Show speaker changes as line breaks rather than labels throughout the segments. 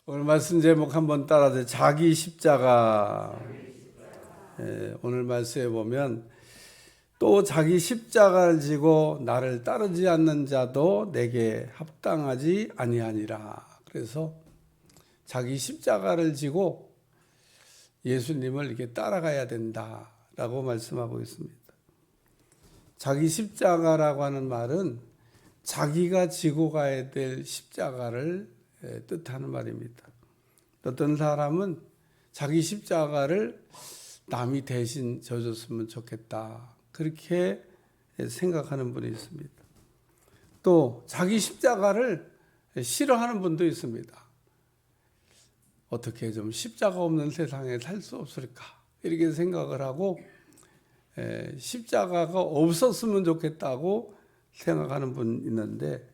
오늘 말씀 제목 한번 따라서 자기 십자가. 오늘 말씀에 보면 또 자기 십자가를 지고 나를 따르지 않는 자도 내게 합당하지 아니하니라. 그래서 자기 십자가를 지고 예수님을 이렇게 따라가야 된다라고 말씀하고 있습니다. 자기 십자가라고 하는 말은 자기가 지고 가야 될 십자가를 뜻하는 말입니다. 어떤 사람은 자기 십자가를 남이 대신 져줬으면 좋겠다, 그렇게 생각하는 분이 있습니다. 또 자기 십자가를 싫어하는 분도 있습니다. 어떻게 좀 십자가 없는 세상에 살 수 없을까, 이렇게 생각을 하고 십자가가 없었으면 좋겠다고 생각하는 분 있는데,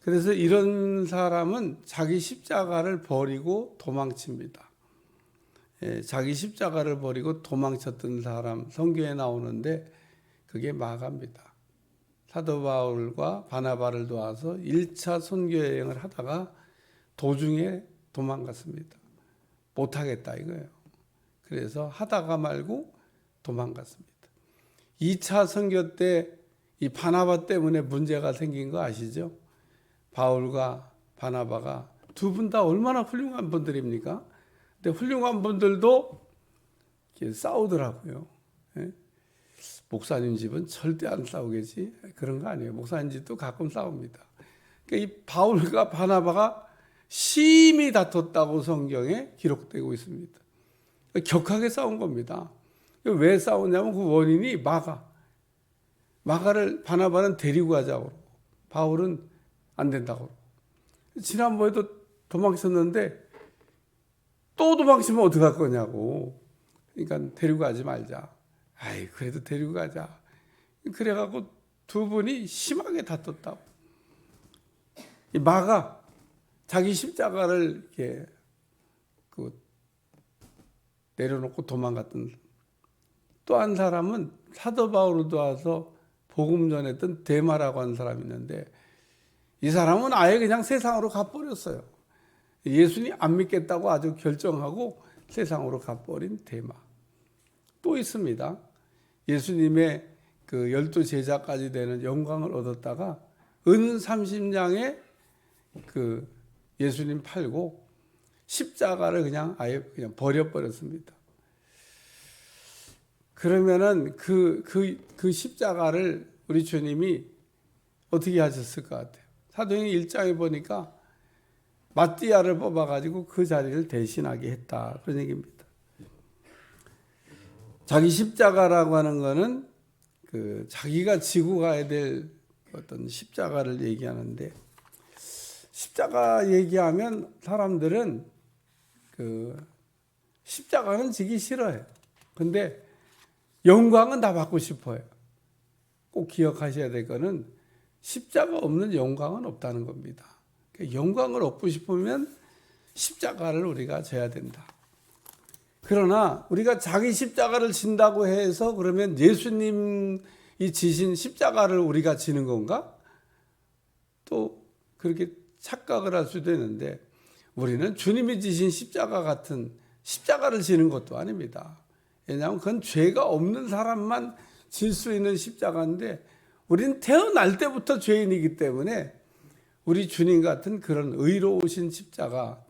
그래서 이런 사람은 자기 십자가를 버리고 도망칩니다. 자기 십자가를 버리고 도망쳤던 사람 성경에 나오는데 그게 마가입니다. 사도 바울과 바나바를 도와서 1차 선교 여행을 하다가 도중에 도망갔습니다. 못하겠다 이거예요. 그래서 하다가 말고 도망갔습니다. 2차 선교 때 이 바나바 때문에 문제가 생긴 거 아시죠? 바울과 바나바가 두 분 다 얼마나 훌륭한 분들입니까? 근데 훌륭한 분들도 싸우더라고요. 목사님 집은 절대 안 싸우겠지? 그런 거 아니에요. 목사님 집도 가끔 싸웁니다. 그러니까 이 바울과 바나바가 심히 다퉜다고 성경에 기록되고 있습니다. 격하게 싸운 겁니다. 왜 싸우냐면 그 원인이 마가를 바나바는 데리고 가자고 그러고 바울은 안 된다고 그러고. 지난번에도 도망쳤는데 또 도망치면 어떡할 거냐고. 그러니까 데리고 가지 말자. 아이, 그래도 데리고 가자. 그래갖고 두 분이 심하게 다퉜다고. 이 마가 자기 십자가를 이렇게 내려놓고 도망갔던, 또 한 사람은 사도 바울을 도와서 복음 전했던 데마라고 하는 사람이 있는데, 이 사람은 아예 그냥 세상으로 가버렸어요. 예수님 안 믿겠다고 아주 결정하고 세상으로 가버린 데마. 또 있습니다. 예수님의 그 12제자까지 되는 영광을 얻었다가 은 30냥에 그 예수님 팔고 십자가를 그냥 아예 그냥 버려버렸습니다. 그러면은 그 십자가를 우리 주님이 어떻게 하셨을 것 같아요? 사도행전 1장에 보니까 마띠아를 뽑아가지고 그 자리를 대신하게 했다, 그런 얘기입니다. 자기 십자가라고 하는 거는 그 자기가 지고 가야 될 어떤 십자가를 얘기하는데, 십자가 얘기하면 사람들은 그 십자가는 지기 싫어해요. 근데 영광은 다 받고 싶어요. 꼭 기억하셔야 될 거는 십자가 없는 영광은 없다는 겁니다. 영광을 얻고 싶으면 십자가를 우리가 져야 된다. 그러나 우리가 자기 십자가를 진다고 해서 그러면 예수님이 지신 십자가를 우리가 지는 건가? 또 그렇게 착각을 할 수도 있는데, 우리는 주님이 지신 십자가 같은 십자가를 지는 것도 아닙니다. 왜냐하면 그건 죄가 없는 사람만 질 수 있는 십자가인데, 우리는 태어날 때부터 죄인이기 때문에 우리 주님 같은 그런 의로우신 십자가,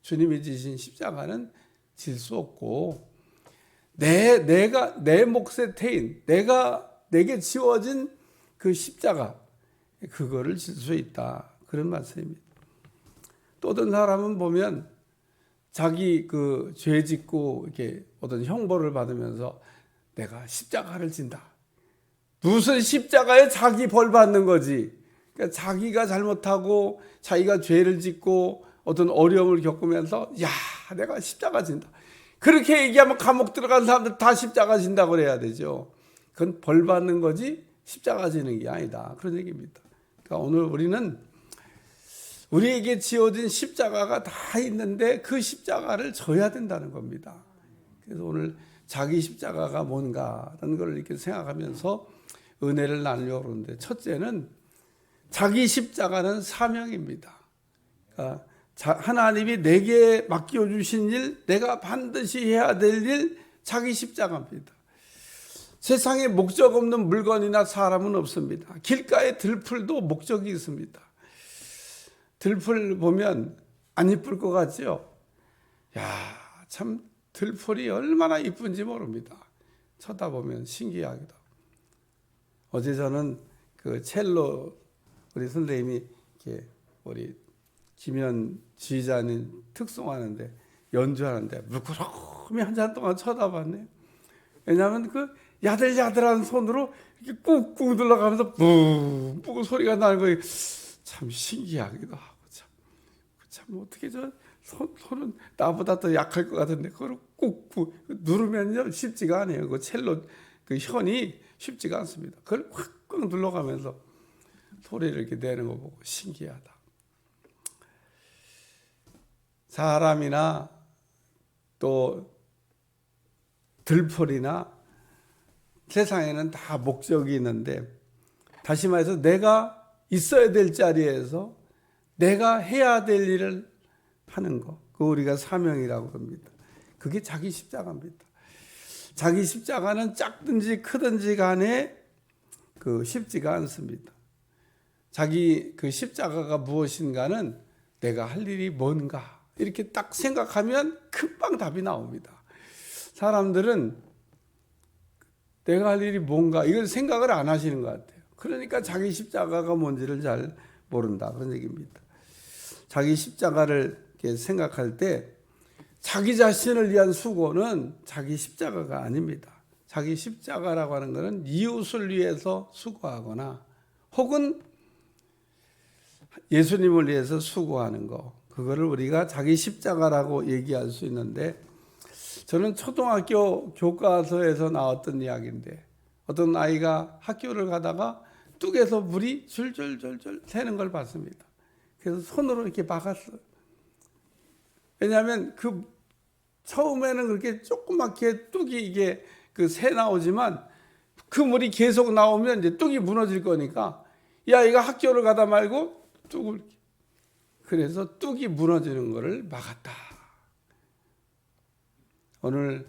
주님이 지신 십자가는 질 수 없고, 내 몫의 태인, 내게 지워진 그 십자가, 그거를 질 수 있다, 그런 말씀입니다. 또 어떤 사람은 보면 자기 그 죄 짓고 이렇게 어떤 형벌을 받으면서 내가 십자가를 진다. 무슨 십자가에 자기 벌 받는 거지. 그러니까 자기가 잘못하고 자기가 죄를 짓고 어떤 어려움을 겪으면서 야, 내가 십자가 진다. 그렇게 얘기하면 감옥 들어간 사람들 다 십자가 진다고 그래야 되죠. 그건 벌 받는 거지 십자가 지는 게 아니다, 그런 얘기입니다. 그러니까 오늘 우리는 우리에게 지어진 십자가가 다 있는데 그 십자가를 져야 된다는 겁니다. 그래서 오늘 자기 십자가가 뭔가라는 걸 이렇게 생각하면서 은혜를 나누려고 하는데, 첫째는 자기 십자가는 사명입니다. 그러니까 하나님이 내게 맡겨주신 일, 내가 반드시 해야 될 일, 자기 십자가입니다. 세상에 목적 없는 물건이나 사람은 없습니다. 길가에 들풀도 목적이 있습니다. 들풀 보면 안 이쁠 것 같죠? 야, 참 들풀이 얼마나 이쁜지 모릅니다. 쳐다보면 신기하기도. 어제 저는 그 첼로 우리 선생님이 이렇게 우리 김현 지휘자님 특송하는데 연주하는데 물끄러미 한 잔 동안 쳐다봤네요. 왜냐하면 그 야들야들한 손으로 이렇게 꾹꾹 눌러가면서 뿡뿡 소리가 나는 거예요. 참 신기하기도 하고 참 어떻게 저 손은 나보다 더 약할 것 같은데 그걸 꾹꾹 누르면요 쉽지가 않아요. 그 첼로 그 현이 쉽지가 않습니다. 그걸 꽉꽉 눌러가면서 소리를 이렇게 내는 거 보고 신기하다. 사람이나 또 들풀이나 세상에는 다 목적이 있는데, 다시 말해서 내가 있어야 될 자리에서 내가 해야 될 일을 하는 거, 그거 우리가 사명이라고 합니다. 그게 자기 십자가입니다. 자기 십자가는 작든지 크든지 간에 그 쉽지가 않습니다. 자기 그 십자가가 무엇인가는 내가 할 일이 뭔가 이렇게 딱 생각하면 금방 답이 나옵니다. 사람들은 내가 할 일이 뭔가 이걸 생각을 안 하시는 것 같아요. 그러니까 자기 십자가가 뭔지를 잘 모른다 그런 얘기입니다. 자기 십자가를 이렇게 생각할 때 자기 자신을 위한 수고는 자기 십자가가 아닙니다. 자기 십자가라고 하는 것은 이웃을 위해서 수고하거나 혹은 예수님을 위해서 수고하는 거, 그거를 우리가 자기 십자가라고 얘기할 수 있는데, 저는 초등학교 교과서에서 나왔던 이야기인데 어떤 아이가 학교를 가다가 뚝에서 물이 줄줄줄줄 새는 걸 봤습니다. 그래서 손으로 이렇게 막았어요. 왜냐하면 그 처음에는 그렇게 조그맣게 뚝이 이게 그 새 나오지만 그 물이 계속 나오면 이제 뚝이 무너질 거니까 이 아이가 학교를 가다 말고 뚝을, 그래서 뚝이 무너지는 것을 막았다. 오늘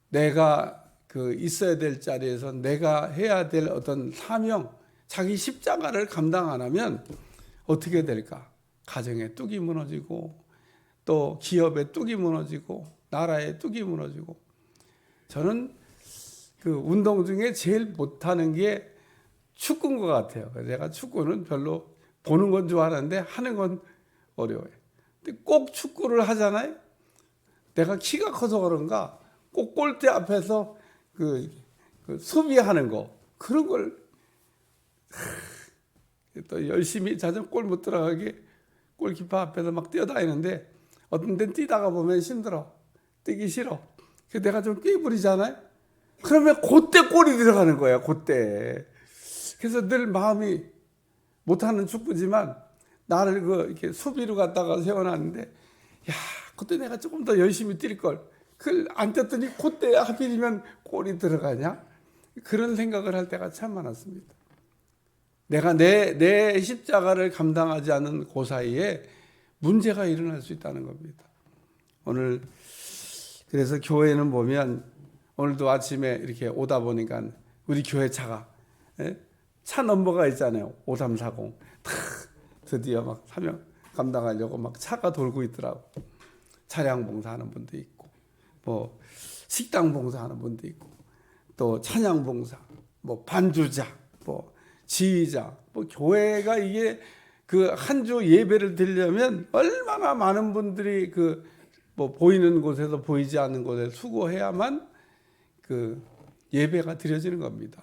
내가 그 있어야 될 자리에서 내가 해야 될 어떤 사명, 자기 십자가를 감당 안 하면 어떻게 될까? 가정의 뚝이 무너지고 또 기업의 뚝이 무너지고 나라의 뚝이 무너지고. 저는 그 운동 중에 제일 못하는 게 축구인 것 같아요. 내가 축구는 별로 보는 건 좋아하는데 하는 건 어려워요. 근데 꼭 축구를 하잖아요. 내가 키가 커서 그런가 꼭 골대 앞에서 그 수비하는 거, 그런 걸 또 열심히 자전 골 못 들어가게 골키퍼 앞에서 막 뛰어다니는데 어떤 데는 뛰다가 보면 힘들어, 뛰기 싫어. 그래서 내가 좀 끼부리잖아요. 그러면 그때 골이 들어가는 거야, 그때. 그래서 늘 마음이 못하는 축구지만 나를 이렇게 수비로 갖다가 세워놨는데, 야, 그때 내가 조금 더 열심히 뛸 걸. 그걸 안 뛰었더니 그때 하필이면 골이 들어가냐? 그런 생각을 할 때가 참 많았습니다. 내가 내 십자가를 감당하지 않은 그 사이에 문제가 일어날 수 있다는 겁니다. 오늘 그래서 교회는 보면 오늘도 아침에 이렇게 오다 보니까 우리 교회 차가, 차 넘버가 있잖아요. 5340. 드디어 막 사명 감당하려고 막 차가 돌고 있더라고. 차량 봉사하는 분도 있고, 뭐 식당 봉사하는 분도 있고, 또 찬양 봉사, 뭐 반주자, 뭐 지휘자, 뭐 교회가 이게 그 한 주 예배를 드리려면 얼마나 많은 분들이 그 뭐 보이는 곳에서 보이지 않는 곳에 수고해야만 그 예배가 드려지는 겁니다.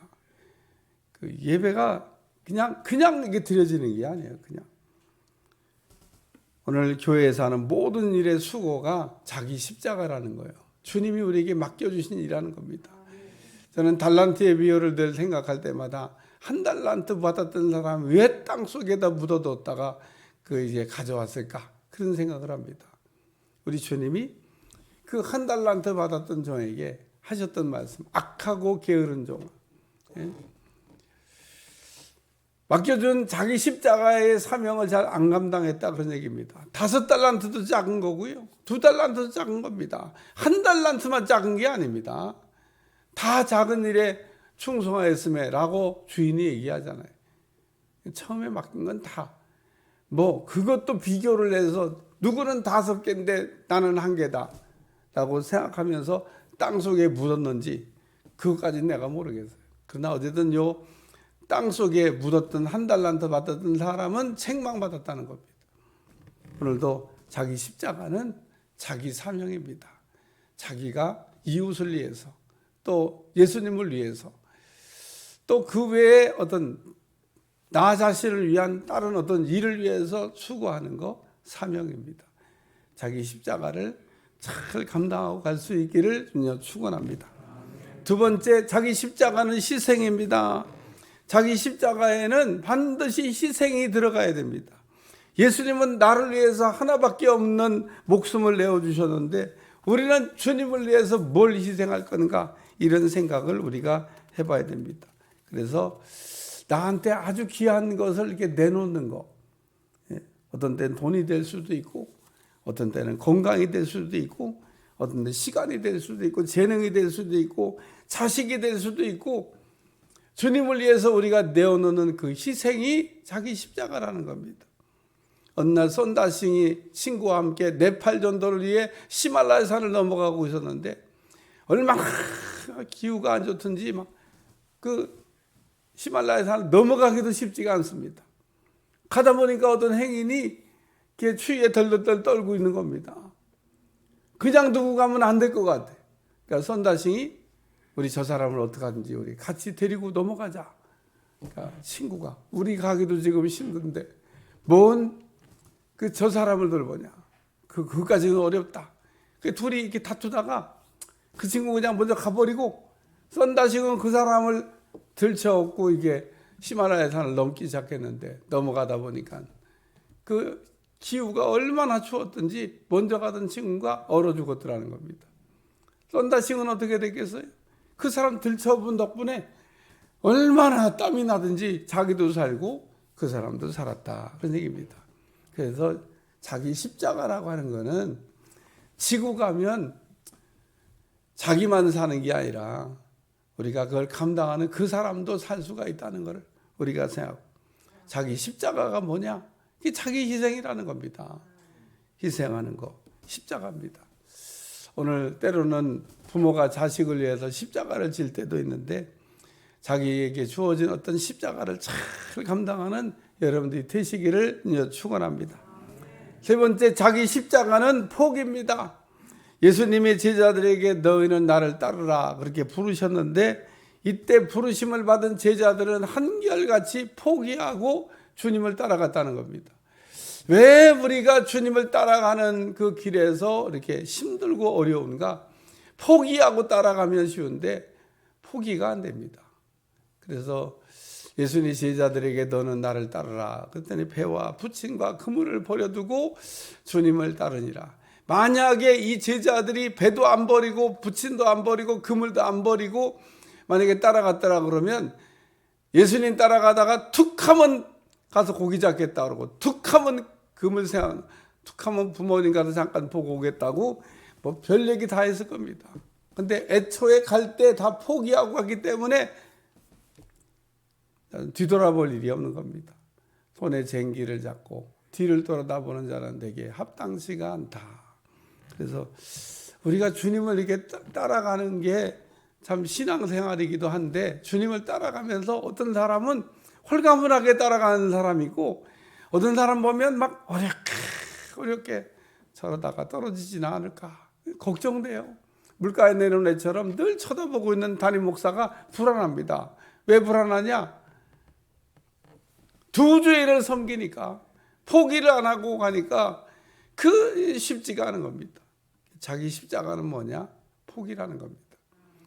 그 예배가 그냥 이게 드려지는 게 아니에요. 그냥. 오늘 교회에서 하는 모든 일의 수고가 자기 십자가라는 거예요. 주님이 우리에게 맡겨주신 일이라는 겁니다. 저는 달란트의 비유를 늘 생각할 때마다 한 달란트 받았던 사람 왜 땅 속에다 묻어뒀다가 그 이제 가져왔을까? 그런 생각을 합니다. 우리 주님이 그 한 달란트 받았던 종에게 하셨던 말씀, 악하고 게으른 종. 맡겨준 자기 십자가의 사명을 잘 안 감당했다, 그런 얘기입니다. 5달란트도 작은 거고요, 2달란트도 작은 겁니다. 1달란트만 작은 게 아닙니다. 다 작은 일에 충성하였음에 라고 주인이 얘기하잖아요. 처음에 맡긴 건 다 그것도 비교를 해서 누구는 5개인데 나는 1개다 라고 생각하면서 땅속에 묻었는지 그것까지는 내가 모르겠어요. 그러나 어쨌든 땅속에 묻었던 1달란트 받았던 사람은 책망받았다는 겁니다. 오늘도 자기 십자가는 자기 사명입니다. 자기가 이웃을 위해서, 또 예수님을 위해서, 또 그 외에 어떤 나 자신을 위한 다른 어떤 일을 위해서 수고하는 거 사명입니다. 자기 십자가를 잘 감당하고 갈 수 있기를 축원합니다. 두 번째, 자기 십자가는 희생입니다. 자기 십자가에는 반드시 희생이 들어가야 됩니다. 예수님은 나를 위해서 하나밖에 없는 목숨을 내어주셨는데 우리는 주님을 위해서 뭘 희생할 건가, 이런 생각을 우리가 해봐야 됩니다. 그래서 나한테 아주 귀한 것을 이렇게 내놓는 거, 어떤 때는 돈이 될 수도 있고, 어떤 때는 건강이 될 수도 있고, 어떤 때는 시간이 될 수도 있고, 재능이 될 수도 있고, 자식이 될 수도 있고, 주님을 위해서 우리가 내어놓는 그 희생이 자기 십자가라는 겁니다. 어느 날 손다싱이 친구와 함께 네팔 전도를 위해 히말라야 산을 넘어가고 있었는데 얼마나 기후가 안 좋든지 그 히말라야 산을 넘어가기도 쉽지가 않습니다. 가다 보니까 어떤 행인이 추위에 덜덜덜 떨고 있는 겁니다. 그냥 두고 가면 안 될 것 같아. 그러니까 손다싱이 우리 저 사람을 어떻게 하든지 우리 같이 데리고 넘어가자. 그러니까 친구가 우리 가기도 지금 힘든데 뭔 저 사람을 돌보냐. 그까지는 어렵다. 둘이 이렇게 다투다가 그 친구 그냥 먼저 가버리고 손다싱은 그 사람을 들쳐업고 이게 히말라야 산을 넘기 시작했는데 넘어가다 보니까 그 기후가 얼마나 추웠든지 먼저 가던 친구가 얼어 죽었더라는 겁니다. 손다싱은 어떻게 됐겠어요? 그 사람 들쳐본 덕분에 얼마나 땀이 나든지 자기도 살고 그 사람도 살았다, 그런 얘기입니다. 그래서 자기 십자가라고 하는 거는 지고 가면 자기만 사는 게 아니라 우리가 그걸 감당하는 그 사람도 살 수가 있다는 걸 우리가 생각하고, 자기 십자가가 뭐냐? 이게 자기 희생이라는 겁니다. 희생하는 거 십자가입니다. 오늘 때로는 부모가 자식을 위해서 십자가를 질 때도 있는데 자기에게 주어진 어떤 십자가를 잘 감당하는 여러분들이 되시기를 축원합니다. 세 번째, 자기 십자가는 포기입니다. 예수님이 제자들에게 너희는 나를 따르라 그렇게 부르셨는데 이때 부르심을 받은 제자들은 한결같이 포기하고 주님을 따라갔다는 겁니다. 왜 우리가 주님을 따라가는 그 길에서 이렇게 힘들고 어려운가? 포기하고 따라가면 쉬운데 포기가 안 됩니다. 그래서 예수님 제자들에게 너는 나를 따르라 그랬더니 배와 부침과 그물을 버려두고 주님을 따르니라. 만약에 이 제자들이 배도 안 버리고 부침도 안 버리고 그물도 안 버리고 만약에 따라갔더라 그러면 예수님 따라가다가 툭 하면 가서 고기 잡겠다 그러고 툭 하면 그물 생각, 툭 하면 부모님 가서 잠깐 보고 오겠다고 별 얘기 다 했을 겁니다. 근데 애초에 갈 때 다 포기하고 갔기 때문에 뒤돌아볼 일이 없는 겁니다. 손에 쟁기를 잡고 뒤를 돌아다보는 자는 되게 합당치가 않다. 그래서 우리가 주님을 이렇게 따라가는 게 참 신앙생활이기도 한데 주님을 따라가면서 어떤 사람은 홀가분하게 따라가는 사람이 있고 어떤 사람 보면 막 어렵게 저러다가 떨어지지는 않을까 걱정돼요. 물가에 내놓은 애처럼 늘 쳐다보고 있는 담임 목사가 불안합니다. 왜 불안하냐? 두 주일을 섬기니까 포기를 안 하고 가니까 쉽지가 않은 겁니다. 자기 십자가는 뭐냐? 포기라는 겁니다.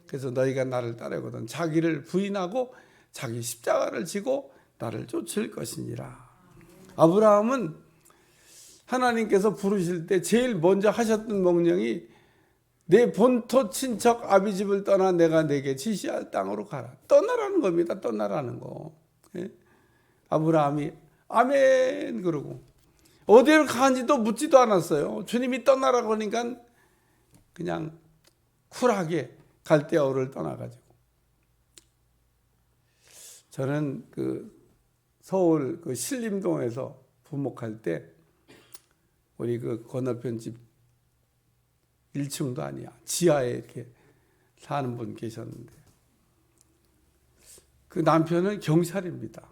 그래서 너희가 나를 따르거든 자기를 부인하고 자기 십자가를 지고 나를 쫓을 것이니라. 아브라함은 하나님께서 부르실 때 제일 먼저 하셨던 명령이 내 본토 친척 아비집을 떠나 내가 내게 지시할 땅으로 가라. 떠나라는 겁니다. 떠나라는 거. 아브라함이 아멘 그러고 어디를 가는지도 묻지도 않았어요. 주님이 떠나라고 하니까 그냥 쿨하게 갈대아우를 떠나가지고. 저는 서울 신림동에서 부목할 때 우리 건너편 집 1층도 아니야. 지하에 이렇게 사는 분 계셨는데 그 남편은 경찰입니다.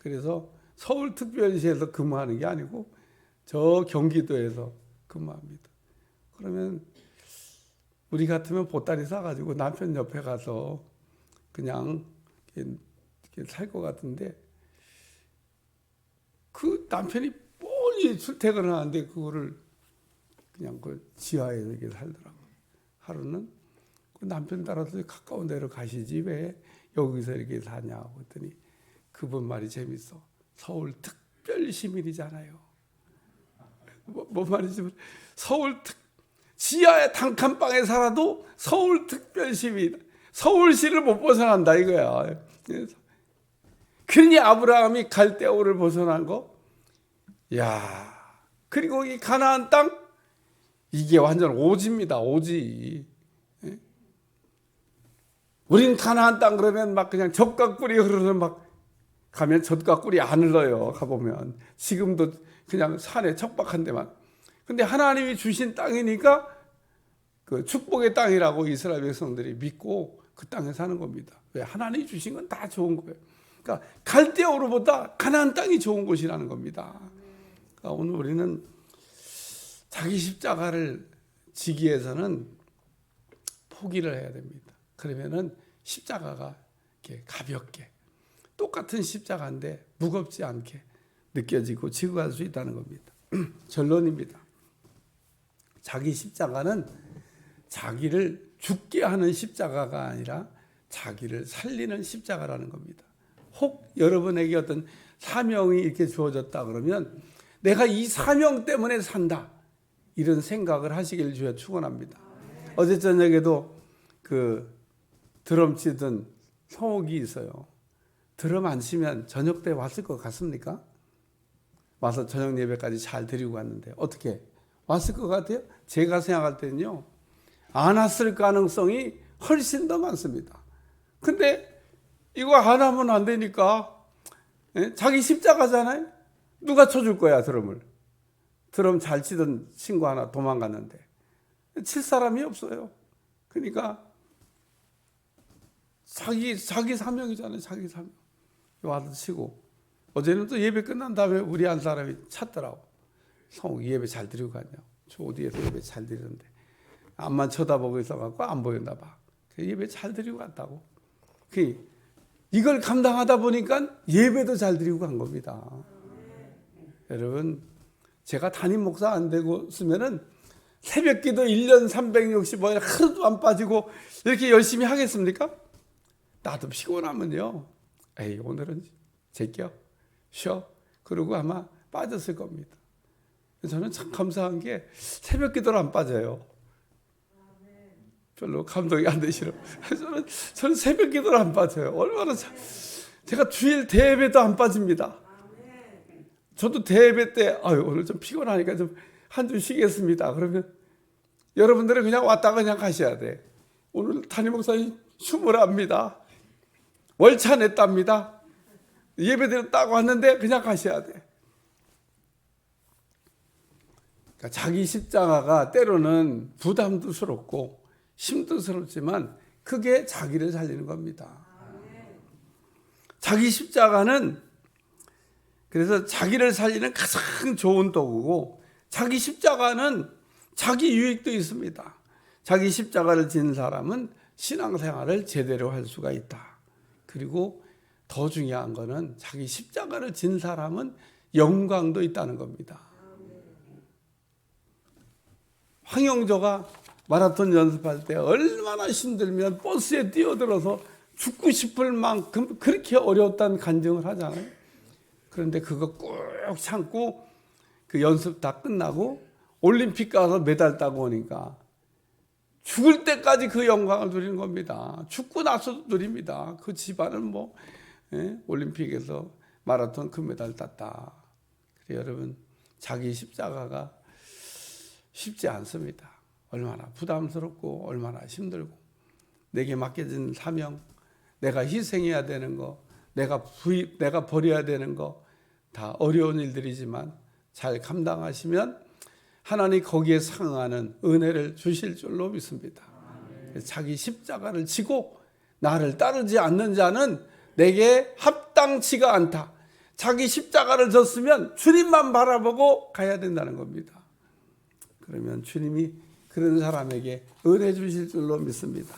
그래서 서울특별시에서 근무하는 게 아니고 저 경기도에서 근무합니다. 그러면 우리 같으면 보따리 싸가지고 남편 옆에 가서 그냥 이렇게 살 것 같은데 그 남편이 멀리 출퇴근을 하는데 그거를 그냥 지하에서 이렇게 살더라고요. 하루는 그 남편 따라서 가까운 데로 가시지 왜 여기서 이렇게 사냐고 했더니 그분 말이 재밌어. 서울특별시민이잖아요. 뭔 말인지 지하의 단칸방에 살아도 서울특별시민, 서울시를 못 벗어난다 이거야. 그러니 아브라함이 갈대아우를 벗어난 거. 야, 그리고 이 가나안 땅 이게 완전 오지입니다. 오지. 우린 가나안 땅 그러면 막 그냥 젖과 꿀이 흐르는 막 가면 젖과 꿀이 안 흘러요. 가보면 지금도 그냥 산에 척박한 데만. 근데 하나님이 주신 땅이니까 그 축복의 땅이라고 이스라엘 백성들이 믿고 그 땅에 사는 겁니다. 왜? 하나님이 주신 건 다 좋은 거예요. 그러니까 갈대아우로보다 가나안 땅이 좋은 곳이라는 겁니다. 그러니까 오늘 우리는 자기 십자가를 지기 위해서는 포기를 해야 됩니다. 그러면은 십자가가 이렇게 가볍게 똑같은 십자가인데 무겁지 않게 느껴지고 지고 갈 수 있다는 겁니다. 결론입니다. 자기 십자가는 자기를 죽게 하는 십자가가 아니라 자기를 살리는 십자가라는 겁니다. 혹 여러분에게 어떤 사명이 이렇게 주어졌다 그러면 내가 이 사명 때문에 산다 이런 생각을 하시길 주여 축원합니다. 어제 저녁에도 드럼 치던 성옥이 있어요. 드럼 안 치면 저녁 때 왔을 것 같습니까? 와서 저녁 예배까지 잘 드리고 갔는데 어떻게 왔을 것 같아요? 제가 생각할 때는요 안 왔을 가능성이 훨씬 더 많습니다. 근데 이거 안 하면 안 되니까 자기 십자가잖아요. 누가 쳐줄 거야 드럼을. 드럼 잘 치던 친구 하나 도망갔는데 칠 사람이 없어요. 그러니까 자기 사명이잖아요. 자기 사명. 와서 치고 어제는 또 예배 끝난 다음에 우리 한 사람이 찾더라고. 성우 예배 잘 드리고 갔냐고. 저 어디에서 예배 잘 드리는데 앞만 쳐다보고 있어갖고 안 보였나 봐. 예배 잘 드리고 갔다고. 이걸 감당하다 보니까 예배도 잘 드리고 간 겁니다. 여러분 제가 담임 목사 안 되고 쓰면은 새벽 기도 1년 365일 하루도 안 빠지고 이렇게 열심히 하겠습니까? 나도 피곤하면요. 에이 오늘은 제껴 쉬어 그러고 아마 빠졌을 겁니다. 저는 참 감사한 게 새벽 기도를 안 빠져요. 별로 감동이 안 되시러. 저는 새벽 기도를 안 빠져요. 얼마나 제가 주일 대예배도 안 빠집니다. 저도 대예배 때 오늘 좀 피곤하니까 좀 한 주 쉬겠습니다. 그러면 여러분들은 그냥 왔다가 그냥 가셔야 돼. 오늘 담임 목사님 휴무랍니다. 월차 냈답니다. 예배드렸 딱 왔는데 그냥 가셔야 돼. 그러니까 자기 십자가가 때로는 부담도 스럽고 힘도 스럽지만 그게 자기를 살리는 겁니다. 자기 십자가는 그래서 자기를 살리는 가장 좋은 도구고 자기 십자가는 자기 유익도 있습니다. 자기 십자가를 진 사람은 신앙생활을 제대로 할 수가 있다. 그리고 더 중요한 거는 자기 십자가를 진 사람은 영광도 있다는 겁니다. 황영조가 마라톤 연습할 때 얼마나 힘들면 버스에 뛰어들어서 죽고 싶을 만큼 그렇게 어려웠다는 간증을 하잖아요. 그런데 그거 꾹 참고 그 연습 다 끝나고 올림픽 가서 메달 따고 오니까 죽을 때까지 그 영광을 누리는 겁니다. 죽고 나서도 누립니다. 그 집안은 올림픽에서 마라톤 금메달 땄다. 그래요, 여러분, 자기 십자가가 쉽지 않습니다. 얼마나 부담스럽고 얼마나 힘들고, 내게 맡겨진 사명, 내가 희생해야 되는 거, 내가 버려야 되는 거, 다 어려운 일들이지만 잘 감당하시면 하나님 거기에 상응하는 은혜를 주실 줄로 믿습니다. 자기 십자가를 지고 나를 따르지 않는 자는 내게 합당치가 않다. 자기 십자가를 졌으면 주님만 바라보고 가야 된다는 겁니다. 그러면 주님이 그런 사람에게 은혜 주실 줄로 믿습니다.